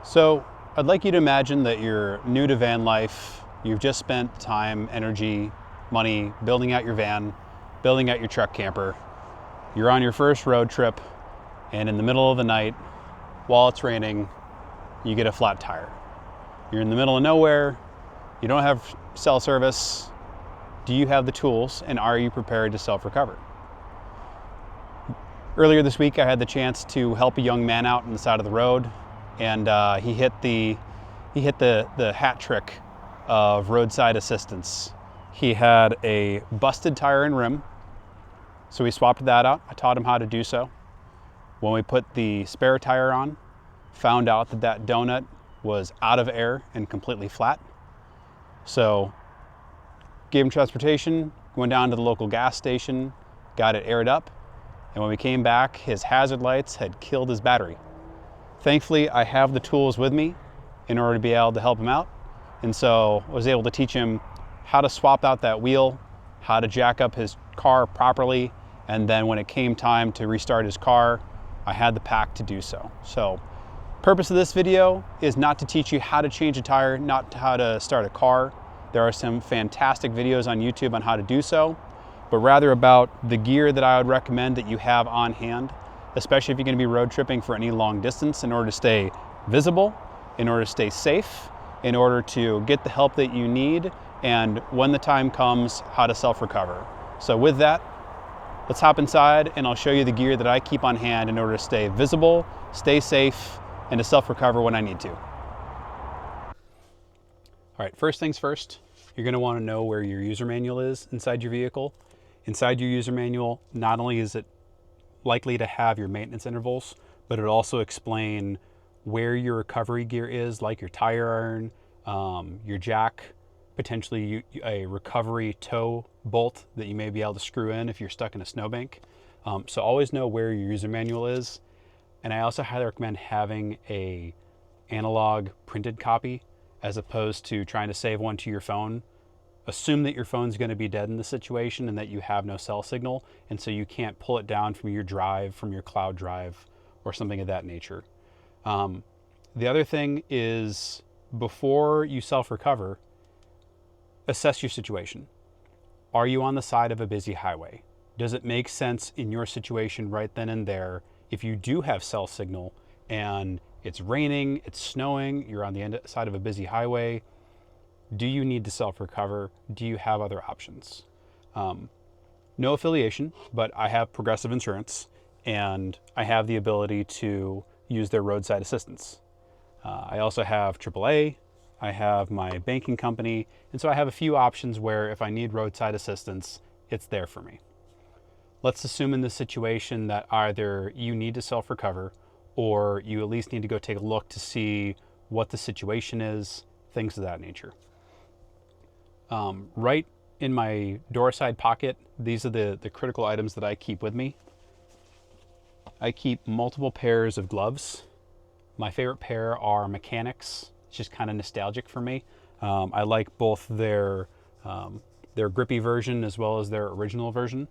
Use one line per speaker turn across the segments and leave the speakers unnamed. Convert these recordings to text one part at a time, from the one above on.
So I'd like you to imagine that you're new to van life. You've just spent time, energy, money building out your van, building out your truck camper. You're on your first road trip, and in the middle of the night, while it's raining, you get a flat tire. You're in the middle of nowhere, you don't have cell service. Do you have the tools, and are you prepared to self-recover? Earlier this week, I had the chance to help a young man out on the side of the road, and he hit the hat trick of roadside assistance. He had a busted tire and rim, so we swapped that out. I taught him how to do so. When we put the spare tire on, found out that that donut was out of air and completely flat. So gave him transportation, went down to the local gas station, got it aired up, and when we came back, his hazard lights had killed his battery. Thankfully, I have the tools with me in order to be able to help him out. And so I was able to teach him how to swap out that wheel, how to jack up his car properly, and then when it came time to restart his car, I had the pack to do so. So, purpose of this video is not to teach you how to change a tire, not how to start a car. There are some fantastic videos on YouTube on how to do so, but rather about the gear that I would recommend that you have on hand, especially if you're going to be road tripping for any long distance, in order to stay visible, in order to stay safe, in order to get the help that you need, and when the time comes, how to self-recover. So with that, let's hop inside and I'll show you the gear that I keep on hand in order to stay visible, stay safe, and to self-recover when I need to. All right, first things first, you're going to want to know where your user manual is inside your vehicle. Inside your user manual, not only is it likely to have your maintenance intervals, but it'll also explain where your recovery gear is, like your tire iron, your jack, potentially a recovery tow bolt that you may be able to screw in if you're stuck in a snowbank. So always know where your user manual is. And I also highly recommend having a analog printed copy as opposed to trying to save one to your phone. Assume that your phone's going to be dead in the situation and that you have no cell signal, and so you can't pull it down from your drive, from your cloud drive, or something of that nature. The other thing is, before you self-recover, assess your situation. Are you on the side of a busy highway? Does it make sense in your situation right then and there, if you do have cell signal and it's raining, it's snowing, you're on the side of a busy highway, do you need to self-recover? Do you have other options? No affiliation, but I have Progressive Insurance and I have the ability to use their roadside assistance. I also have AAA, I have my banking company, and so I have a few options where if I need roadside assistance, it's there for me. Let's assume in this situation that either you need to self-recover or you at least need to go take a look to see what the situation is, things of that nature. Right in my door side pocket, these are the critical items that I keep with me. I keep multiple pairs of gloves. My favorite pair are Mechanix. It's just kind of nostalgic for me. I like both their grippy version as well as their original version.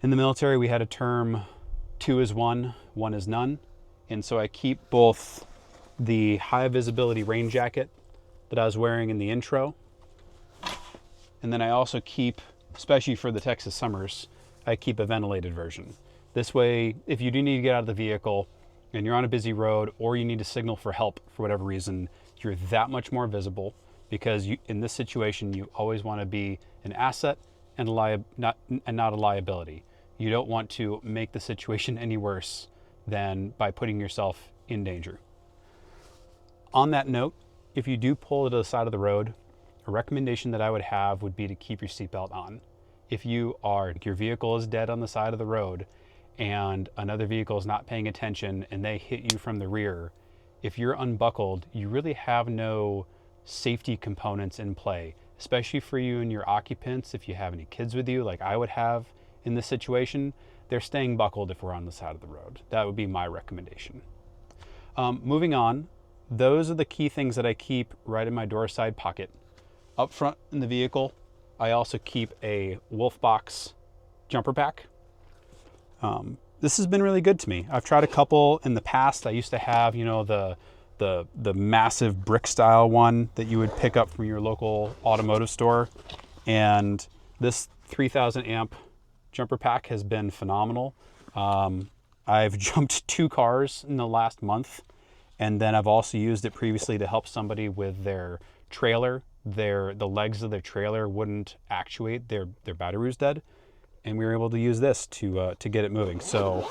In the military, we had a term, 2 is 1, 1 is none. And so I keep both the high visibility rain jacket that I was wearing in the intro. And then I also keep, especially for the Texas summers, I keep a ventilated version. This way, if you do need to get out of the vehicle and you're on a busy road or you need to signal for help for whatever reason, you're that much more visible, because in this situation, you always want to be an asset and not a liability. You don't want to make the situation any worse than by putting yourself in danger. On that note, if you do pull to the side of the road, a recommendation that I would have would be to keep your seatbelt on. If your vehicle is dead on the side of the road and another vehicle is not paying attention and they hit you from the rear, if you're unbuckled, you really have no safety components in play, especially for you and your occupants. If you have any kids with you, like I would have in this situation, they're staying buckled if we're on the side of the road. That would be my recommendation. Moving on, those are the key things that I keep right in my door side pocket. Up front in the vehicle, I also keep a Wolfbox jumper pack. this has been really good to me. I've tried a couple in the past. I used to have, you know, the massive brick style one that you would pick up from your local automotive store. And this 3000 amp jumper pack has been phenomenal. I've jumped 2 cars in the last month. And then I've also used it previously to help somebody with their trailer. The legs of their trailer wouldn't actuate, their battery was dead. And we were able to use this to get it moving. So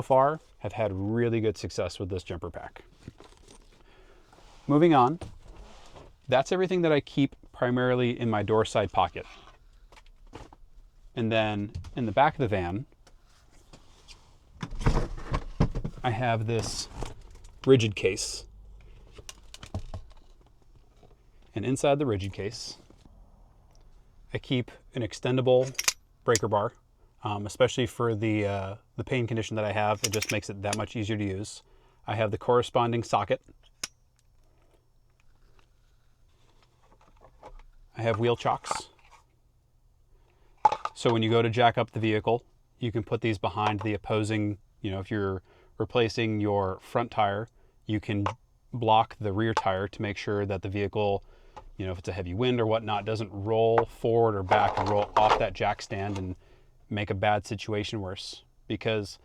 far, I've had really good success with this jumper pack. Moving on, that's everything that I keep primarily in my door side pocket. And then in the back of the van, I have this rigid case. And inside the rigid case, I keep an extendable breaker bar, especially for the pain condition that I have. It just makes it that much easier to use. I have the corresponding socket. I have wheel chocks. So when you go to jack up the vehicle, you can put these behind the opposing, you know, if you're replacing your front tire, you can block the rear tire to make sure that the vehicle, you know, if it's a heavy wind or whatnot, doesn't roll forward or back and roll off that jack stand and make a bad situation worse. Because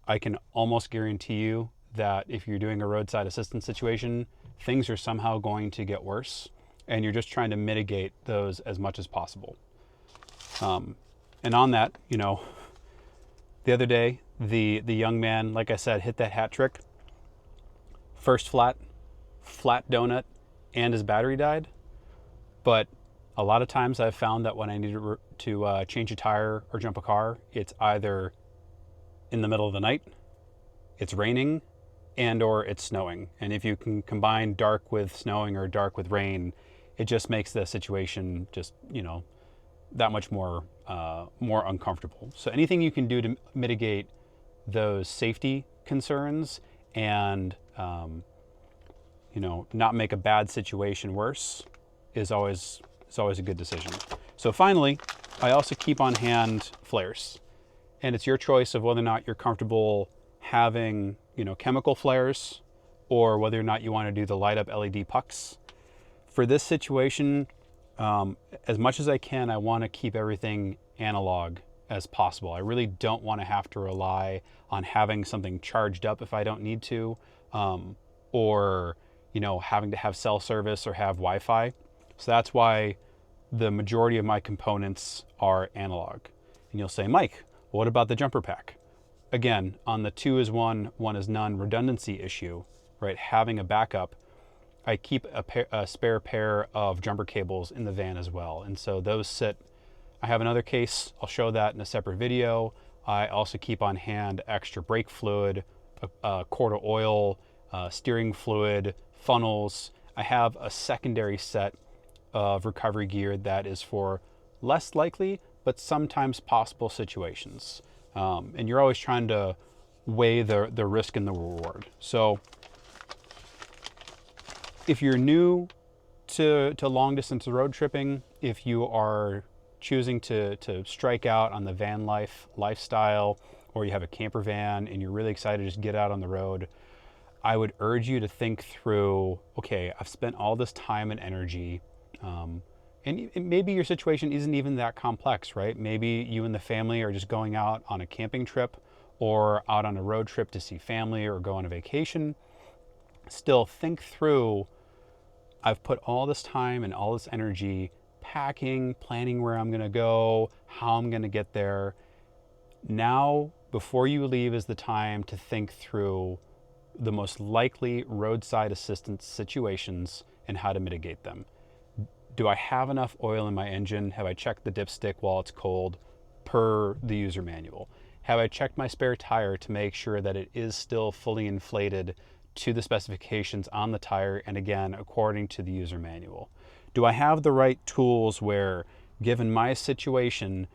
I can almost guarantee you that if you're doing a roadside assistance situation, things are somehow going to get worse, and you're just trying to mitigate those as much as possible. And on that, you know, the other day, the young man, like I said, hit that hat trick. First flat donut, and his battery died. But a lot of times I've found that when I need to change a tire or jump a car, it's either in the middle of the night, it's raining, and or it's snowing. And if you can combine dark with snowing or dark with rain, it just makes the situation just, you know, that much more uncomfortable. So anything you can do to mitigate those safety concerns and you know, not make a bad situation worse is always a good decision. So finally, I also keep on hand flares, and it's your choice of whether or not you're comfortable having, you know, chemical flares or whether or not you want to do the light up LED pucks. For this situation, as much as I can, I want to keep everything analog as possible. I really don't want to have to rely on having something charged up if I don't need to, or, you know, having to have cell service or have Wi-Fi. So that's why the majority of my components are analog. And you'll say, Mike, what about the jumper pack? Again, on the 2 is 1, 1 is none redundancy issue, right? Having a backup, I keep a spare pair of jumper cables in the van as well. And so those sit, I have another case, I'll show that in a separate video. I also keep on hand extra brake fluid, a quart of oil, steering fluid, funnels. I have a secondary set of recovery gear that is for less likely, but sometimes possible situations. And you're always trying to weigh the risk and the reward. So if you're new to long distance road tripping, if you are choosing to strike out on the van life lifestyle, or you have a camper van and you're really excited to just get out on the road, I would urge you to think through, okay, I've spent all this time and energy, and maybe your situation isn't even that complex, right? Maybe you and the family are just going out on a camping trip or out on a road trip to see family or go on a vacation. Still think through, I've put all this time and all this energy packing, planning where I'm gonna go, how I'm gonna get there. Now, before you leave is the time to think through the most likely roadside assistance situations and how to mitigate them. Do I have enough oil in my engine? Have I checked the dipstick while it's cold per the user manual? Have I checked my spare tire to make sure that it is still fully inflated to the specifications on the tire, and again, according to the user manual? Do I have the right tools where, given my situation,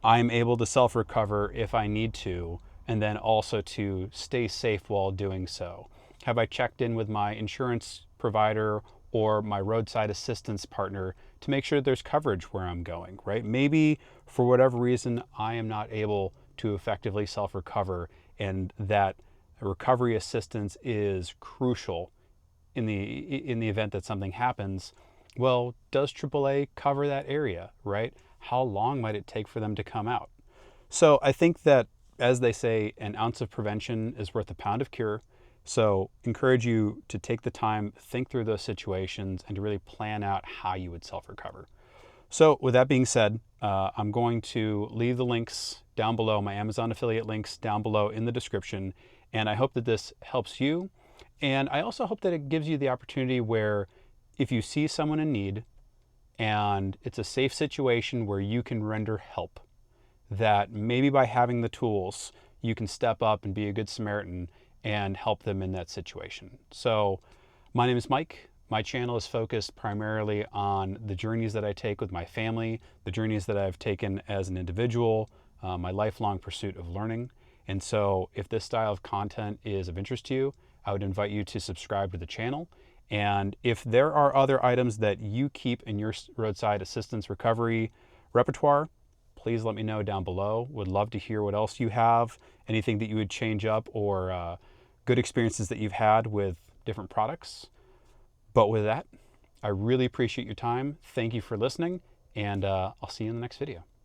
I'm able to self-recover if I need to, and then also to stay safe while doing so? Have I checked in with my insurance provider or my roadside assistance partner to make sure there's coverage where I'm going, right? Maybe for whatever reason, I am not able to effectively self-recover, and that recovery assistance is crucial in the event that something happens. Well, does AAA cover that area, right? How long might it take for them to come out? So I think that, as they say, an ounce of prevention is worth a pound of cure. So encourage you to take the time, think through those situations, and to really plan out how you would self-recover. So with that being said, I'm going to leave the links down below, my Amazon affiliate links down below in the description. And I hope that this helps you. And I also hope that it gives you the opportunity where, if you see someone in need and it's a safe situation where you can render help, that maybe by having the tools, you can step up and be a good Samaritan and help them in that situation. So my name is Mike. My channel is focused primarily on the journeys that I take with my family, the journeys that I've taken as an individual, my lifelong pursuit of learning. And so if this style of content is of interest to you, I would invite you to subscribe to the channel. And if there are other items that you keep in your roadside assistance recovery repertoire, please let me know down below. Would love to hear what else you have, anything that you would change up, or good experiences that you've had with different products. But with that, I really appreciate your time. Thank you for listening, and I'll see you in the next video.